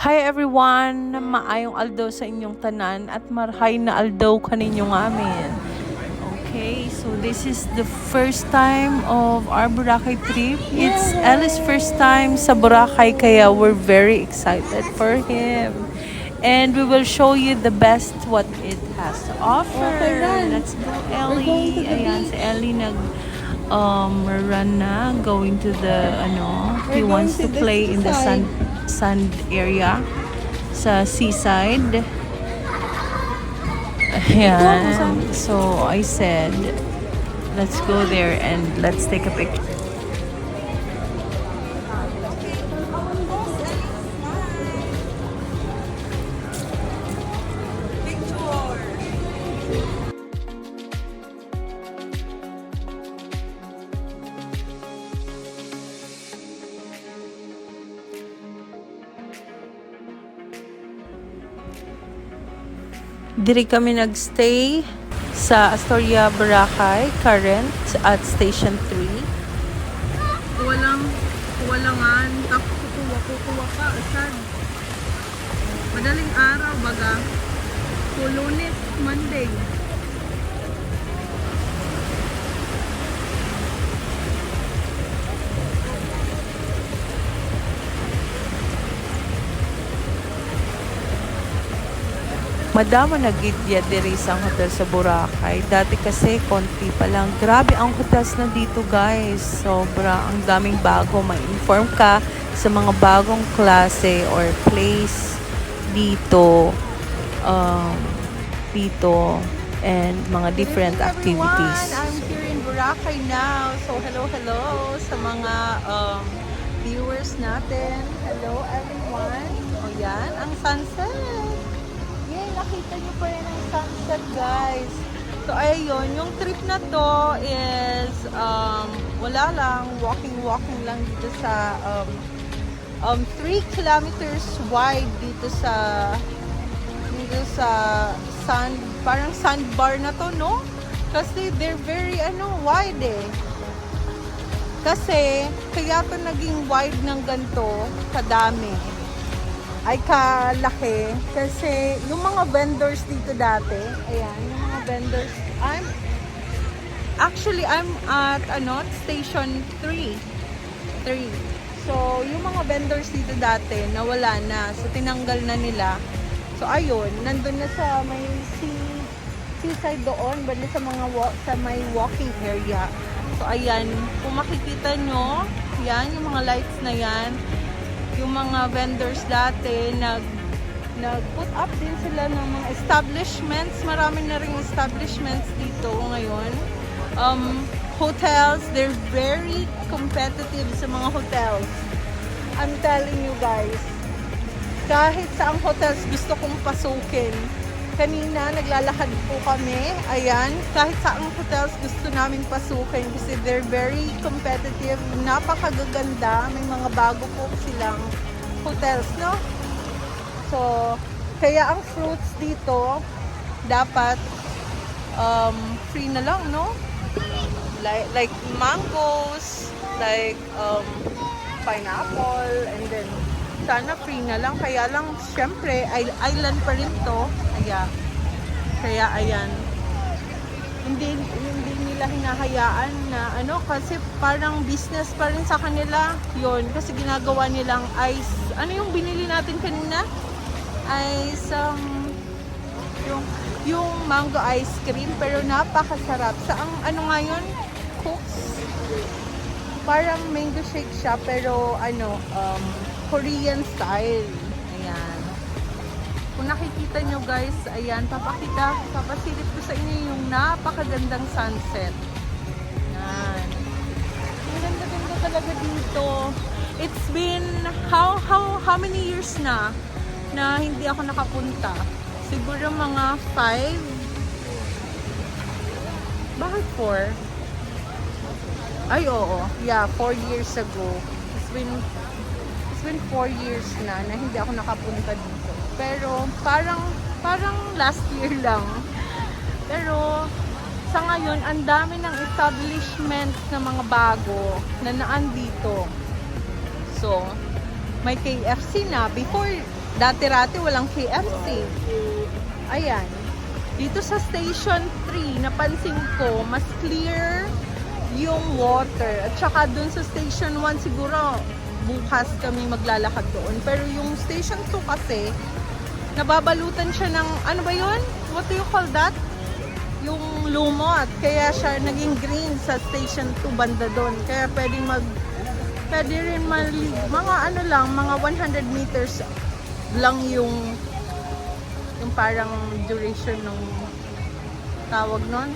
Hi everyone! Maayong aldaw sa inyong tanan at marhay na aldaw kaninyong amin. Okay, so this is the first time of our Boracay trip. It's Ellie's first time sa Boracay kaya we're very excited for him. And we will show you the best what it has to offer. Let's go, Ellie. Ayan, si Ellie run na, going to the he wants to play in the sand area sa seaside. Ayan. So I said, let's go there and let's take a picture. Diri kami nagstay sa Astoria, Boracay, current at Station 3. Walangan, tapos kukuha pa, asan? Madaling araw, baga. Lunes, Monday. Madama nagidya diri sa hotel sa Boracay. Dati kasi konti pa lang. Grabe ang hotels na dito, guys. Sobra ang daming bago. Ma-inform ka sa mga bagong klase or place dito. And mga different activities. I'm here in Boracay now. So hello sa mga viewers natin. Hello everyone. O yan, ang sunset. Nakita niyo pa rin ang sunset, guys. So, ayun, yung trip na to is wala lang, walking lang dito sa 3 kilometers wide dito sa sand, parang sandbar na to, no? Kasi they're very wide eh. Kasi kaya to naging wide ng ganito kadami ay kalaki kasi yung mga vendors dito dati, ayan, yung mga vendors, I'm at station 3. So yung mga vendors dito dati nawala na, so tinanggal na nila. So ayun, nandun na sa may seaside doon, bali sa may walking area. So ayan, kung makikita nyo, yan, yung mga lights na yan, yung mga vendors dati nag-put up din sila ng mga establishments. Marami na ring establishments dito ngayon. Hotels, they're very competitive sa mga hotels. I'm telling you guys, kahit saang hotels gusto kong pasukin. Kanina naglalakad po kami, ayan, kahit saang hotels gusto namin pasukin kasi they're very competitive, napakagaganda, may mga bago po silang hotels, no? So, kaya ang fruits dito dapat free na lang, no? Like mangoes, like pineapple, and then sana free na lang. Kaya lang, syempre, island pa rin to. Kaya ayan. Hindi nila hinahayaan na kasi parang business pa rin sa kanila. Yun, kasi ginagawa nilang ice. Ano yung binili natin kanina? Ice, yung mango ice cream. Pero napakasarap. Sa nga yun? Cooks. Parang mango shake siya, pero Korean style. Ayan. Kung nakikita nyo, guys, ayan, papasilip ko sa inyo yung napakagandang sunset. Ayan. Ang ganda-ganda talaga dito. It's been how many years na hindi ako nakapunta? Siguro mga 5? Bakit 4? Ay, oo. Yeah, 4 years ago. It's been 4 years na hindi ako nakapunta dito. Pero parang last year lang. Pero sa ngayon, ang dami ng establishment na mga bago na naandito. So, may KFC na. Before Dati-rati walang KFC. Ayan. Dito sa Station 3, napansin ko, mas clear yung water. At saka dun sa Station 1, siguro bukas kami maglalakad doon. Pero yung Station 2 kasi, nababalutan siya ng, ano ba yun? What do you call that? Yung lumot. Kaya siya naging green sa Station 2 banda doon. Kaya pwede rin mga ano lang, mga 100 meters lang yung parang duration ng tawag nun.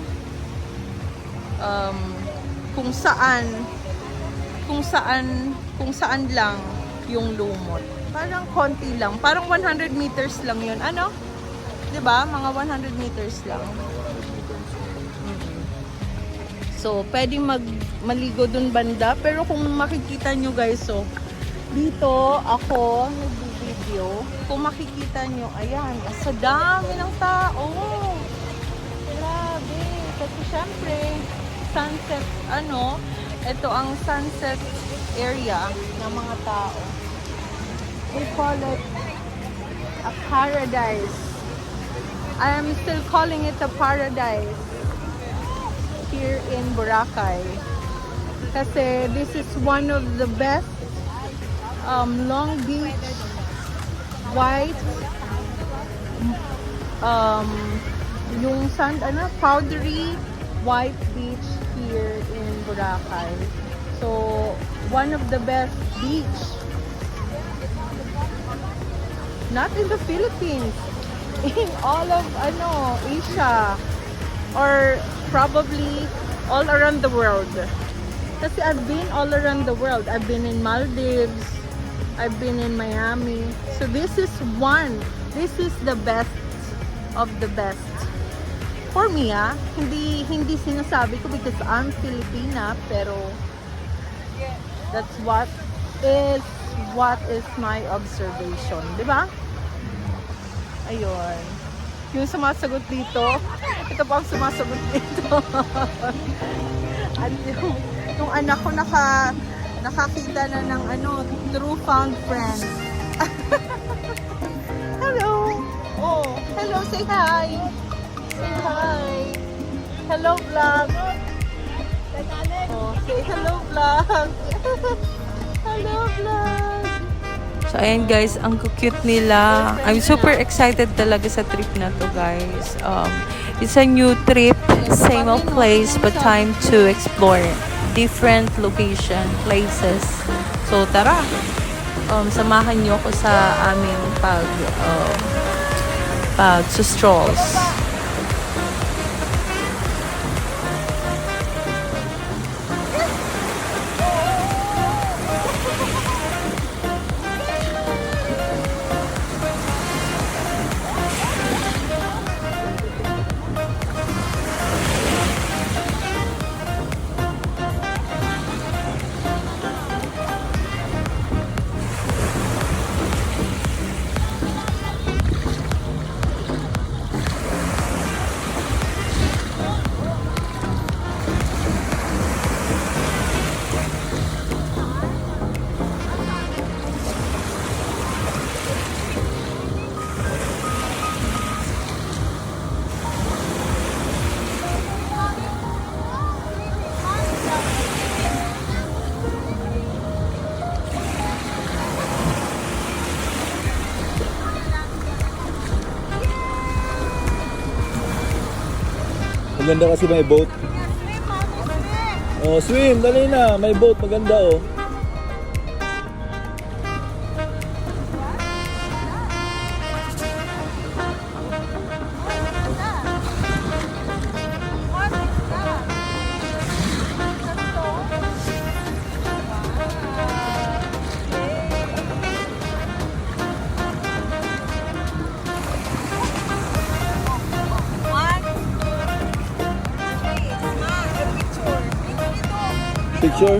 Kung saan lang yung lumot. Parang konti lang. Parang 100 meters lang yun. Ano? 'Di ba? Mga 100 meters lang. So, pwedeng maligo dun banda. Pero kung makikita nyo guys, so, dito ako nag-video. Kung makikita nyo, ayan, sa dami ng tao. Grabe. Kasi syempre, sunset, ito ang sunset area ng mga tao. We call it a paradise. I am still calling it a paradise here in Boracay. Kasi this is one of the best Long Beach white yung sand, powdery white beach here in Boracay. So, one of the best beach. Not in the Philippines. In all of, Asia. Or probably all around the world. Kasi I've been all around the world. I've been in Maldives. I've been in Miami. So this is the best of the best. For me, hindi sinasabi ko because I'm Filipina, pero that's what is my observation, di ba? Ayun. Yung sumasagot dito, ito pa ang sumasagot dito. At yung anak ko nakakita na ng true found friend. Hello! Oh, hello, say hi! Say hi! Hello, vlog! Oh, say hello, vlog! Hello, vlog! So, ayan guys, ang cute nila. I'm super excited talaga sa trip na to, guys. It's a new trip, same old place, but time to explore different location, places. So, tara! Samahan niyo ako sa aming pag-strolls. Maganda kasi may boat. Oh, swim, dali na. May boat, maganda oh. Picture?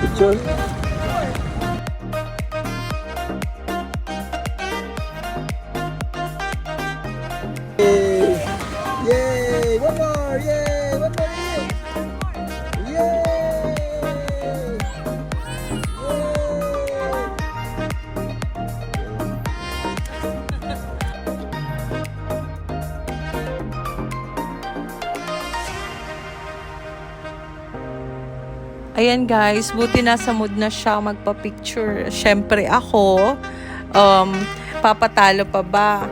Picture? Yay! Yay! One more! Yay! One more! Yay! Yay! Yay! Ayan guys, buti nasa mood na siya magpa-picture. Syempre ako, papatalo pa ba?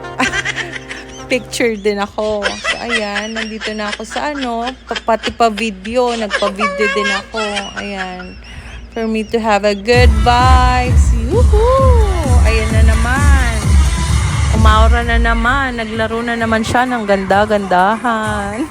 Picture din ako. So ayan, nandito na ako sa pati pa video, nagpa-video din ako. Ayan. For me to have a good vibes. Yuhuu! Ayan na naman. Umaura na naman. Naglaro na naman siya ng ganda-gandahan.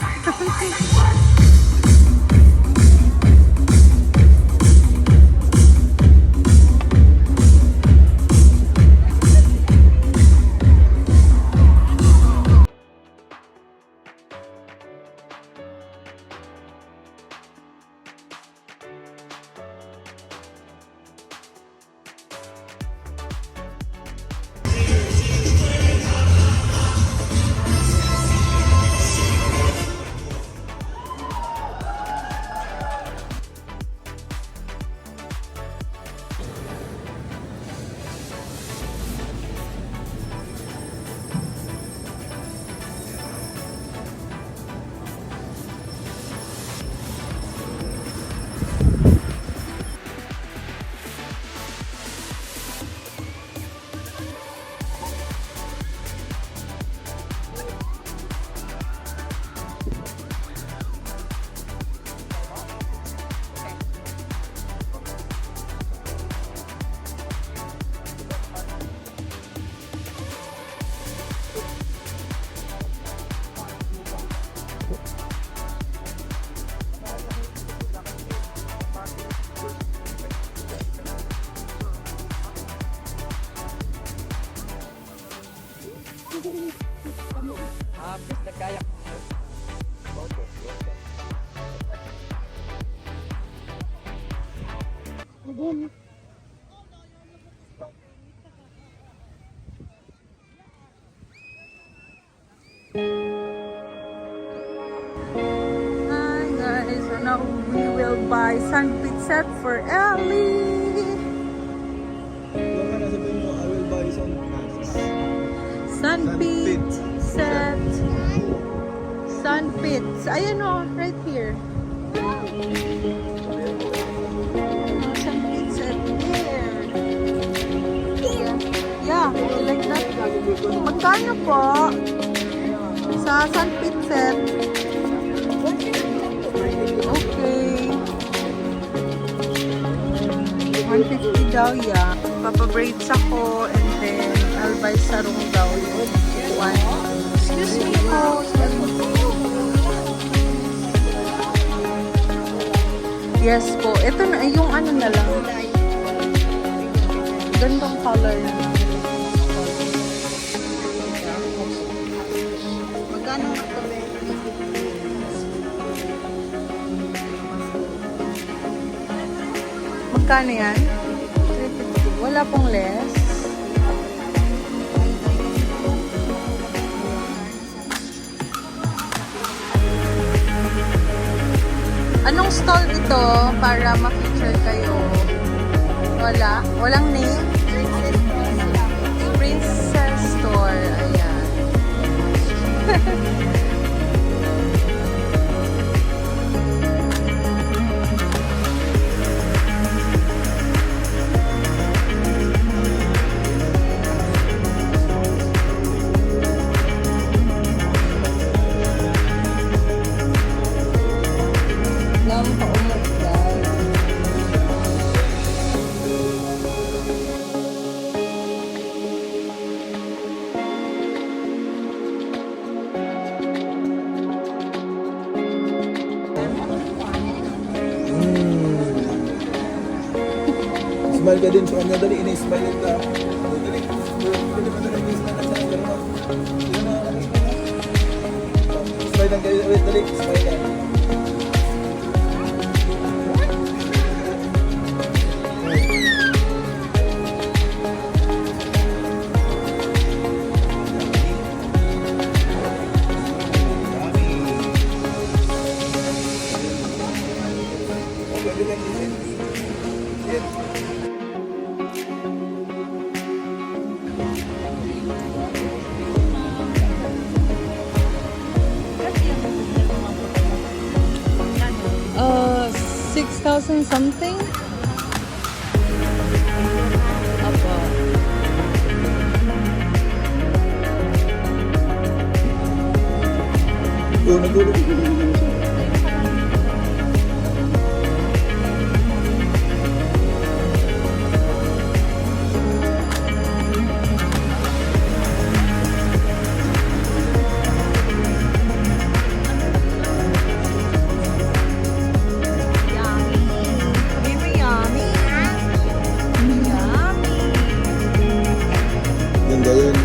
Hi guys, so now we will buy sandpit set for Ellie. I will buy some Sandpit set. Sandpits. Ayan o, right here. Sandpit set there. Yeah, you like that? Magkano po? Sa sandpit set. Okay. 150 daw, yeah. Papabraids ako and then I'll buy sarong daw yung one. Excuse me po. Yes po. Ito na, yung na lang. Gandang color na. Magkano na ito? Magkano yan? 350. Wala pong less. Anong stall ito para ma-feature kayo? Wala? Walang name? Princess Store. Ayan. Smile ka din sa kanya, dali, ini-smile ka. Dali, dali pa dali, smile ka sa kanya. Smile lang kayo, dali, smile ka. 6,000 something? Apo. Nagulo. Baby, yummy. Yummy. Ganda yun.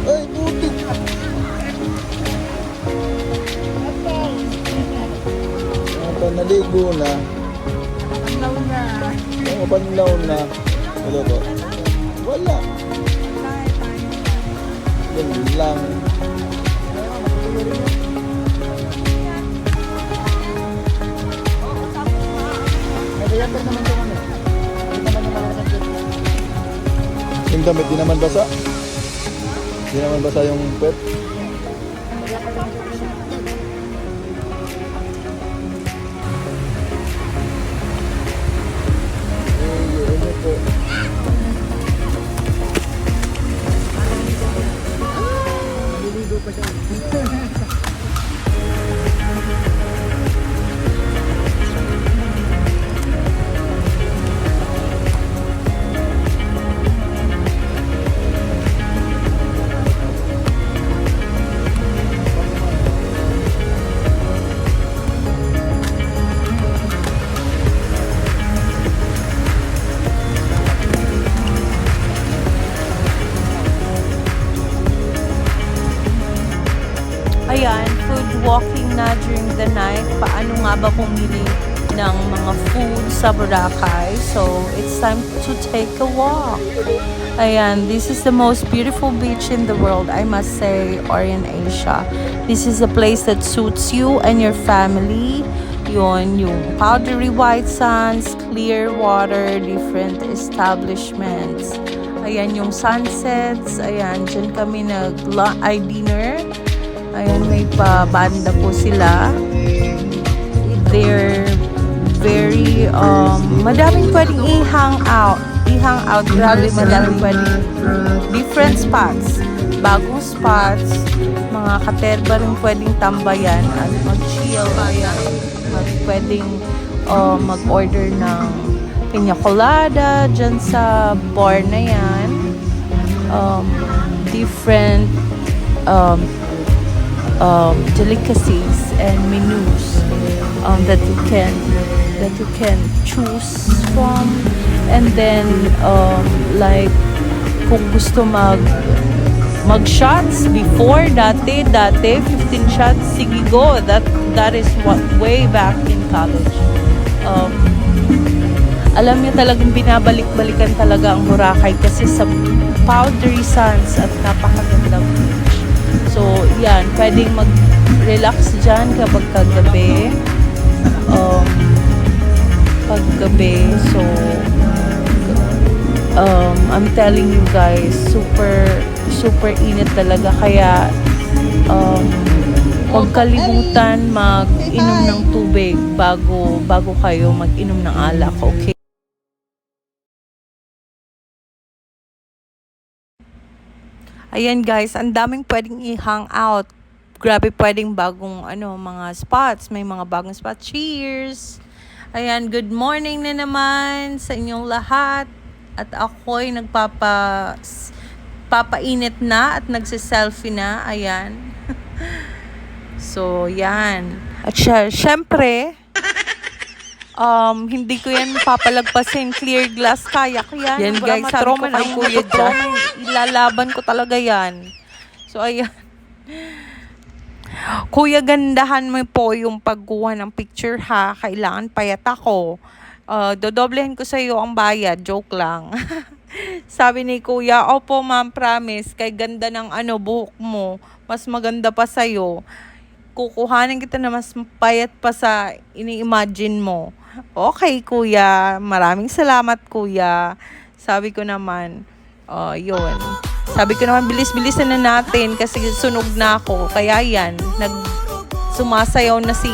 Ay, putik! Naligo na. Panlaw na. Mga panlaw na. Wala ba? Wala. Yan lang. Yung damit, di naman basa. Di naman basa yung pet. Ayan, food walking na during the night. Paano nga ba pumili ng mga food sa Boracay? So, it's time to take a walk. Ayan, this is the most beautiful beach in the world, I must say, or in Asia. This is a place that suits you and your family. Yun, yung powdery white sands, clear water, different establishments. Ayan, yung sunsets. Ayan, dyan kami dinner. Ayan, may pa-banda po sila. They're very, madaming pwedeng i-hang out. Grabe, madaming pwedeng different spots. Bagong spots. Mga katerba rin pwedeng tambayan at mag-chill. Ayan, pwedeng mag-order ng piña colada dyan sa bar na yan. Different delicacies and menus that you can choose from, and then like kung gusto mag shots before dati 15 shots, sige go, that is what way back in college. Alam niyo, talagang binabalik-balikan talaga ang Boracay kasi sa powdery sands at napakagandang beach. So, yan, pwedeng mag-relax dyan kapag kagabi. Paggabi. So, I'm telling you guys, super init talaga. Kaya, huwag kalimutan mag-inom ng tubig bago kayo mag-inom ng alak, okay? Ayan guys, ang daming pwedeng i-hang out. Grabe, pwedeng bagong mga spots. May mga bagong spots. Cheers! Ayan, good morning na naman sa inyong lahat. At ako'y papainit na at nagsiselfie na. Ayan. So, yan. At syempre, hindi ko yan papalagpasin. Clear glass kayak yan. Yan guys, sabi ko kay Kuya dyan, ilalaban ko talaga yan. So, ayan. Kuya, gandahan mo po yung pagkuha ng picture ha. Kailangan payat ako. Dodoblehin ko sa iyo ang bayad. Joke lang. Sabi ni kuya, opo ma'am, promise, kay ganda ng buhok mo, mas maganda pa sa'yo. Kukuhanin kita na mas payat pa sa ini-imagine mo. Okay, kuya. Maraming salamat, kuya. Sabi ko naman, yun. Sabi ko naman, bilis-bilisan na natin kasi sunog na ako. Kaya yan, sumasayaw na si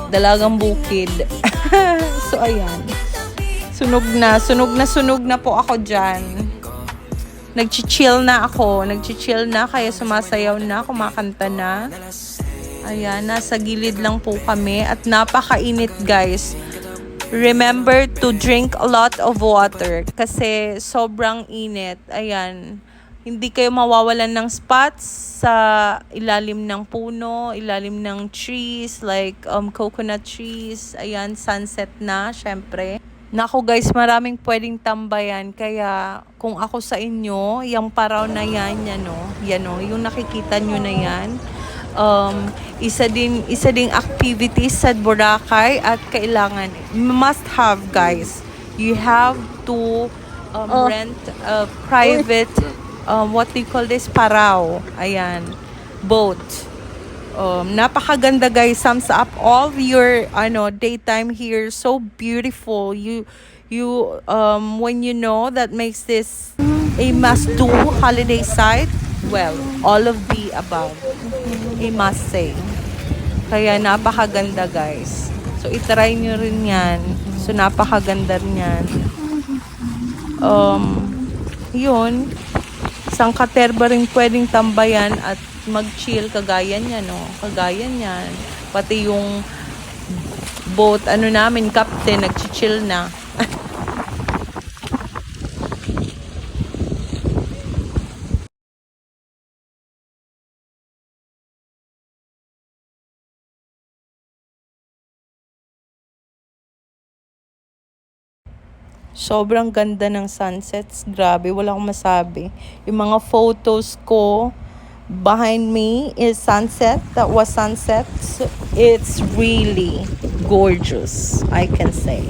Dalagang Bukid. So, ayan. Sunog na po ako dyan. Nag-chill na kaya sumasayaw na, kumakanta na. Ayan, nasa gilid lang po kami at napakainit, guys. Remember to drink a lot of water kasi sobrang init. Ayan, hindi kayo mawawalan ng spots sa ilalim ng puno, ilalim ng trees like coconut trees. Ayan, sunset na, syempre. Nako guys, maraming pwedeng tambayan. Kaya kung ako sa inyo, yung paraw na yan, yung nakikita nyo na yan. Isa ding activities sa Boracay at kailangan, must have guys. You have to rent a private, what do you call this? Paraw. Ayan, boat. Napakaganda guys, sums up all your daytime here, so beautiful. You when you know that makes this a must do holiday site, well, all of the above, a must say. Kaya napakaganda guys, so itry nyo rin yan. So napakaganda niyan. Yun, isang katerba rin pwedeng tambayan at mag-chill kagaya niyan, pati yung boat namin, captain, nag-chill na. Sobrang ganda ng sunsets, grabe, wala akong masabi. Yung mga photos ko behind me is sunset. That was sunset. So it's really gorgeous, I can say.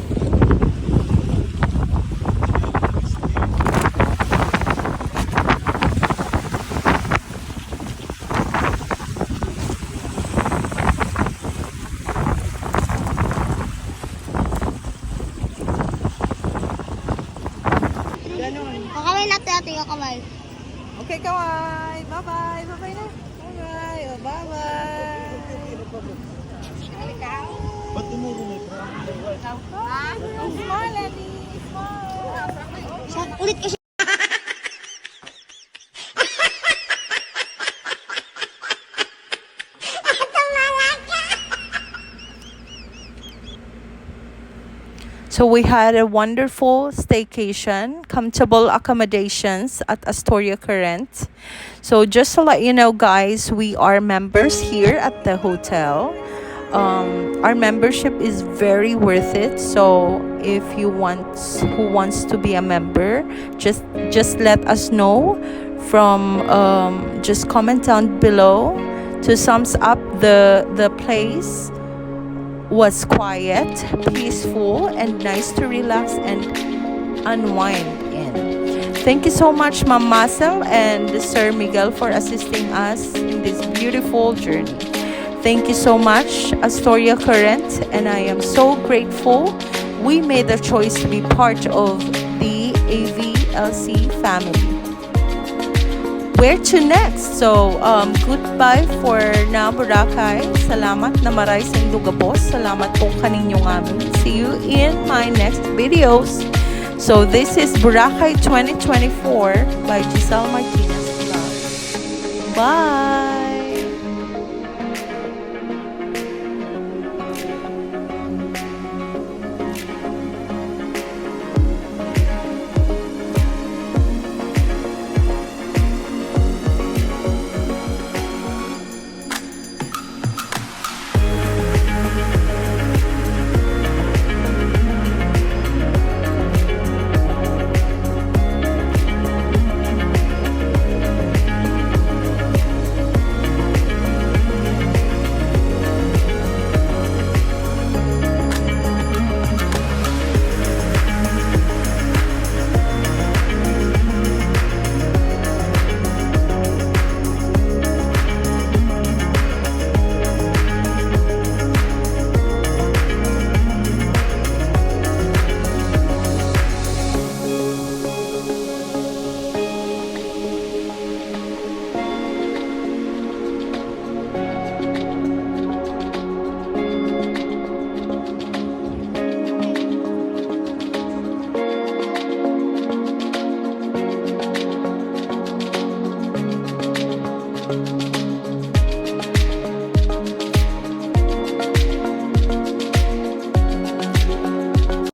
Kakamay natin ating kakamay. Okay, kawai. Bye-bye. Bye-bye na. Bye-bye. Oh, bye-bye. Ba't tumuro may Smile, Eddie. Smile. Ulit kasi. So we had a wonderful staycation, comfortable accommodations at Astoria Current. So just to let you know guys, we are members here at the hotel. Our membership is very worth it. So if who wants to be a member, just let us know from just comment down below to sums up the place. Was quiet, peaceful, and nice to relax and unwind in. Thank you so much, Ma'am Marcel and Sir Miguel, for assisting us in this beautiful journey. Thank you so much, Astoria Current, and I am so grateful we made the choice to be part of the AVLC family. Where to next? So, goodbye for now, Boracay. Salamat na maray sa Lugabos. Salamat po kaninyong amin. See you in my next videos. So, this is Boracay 2024 by Giselle Martinez. Bye!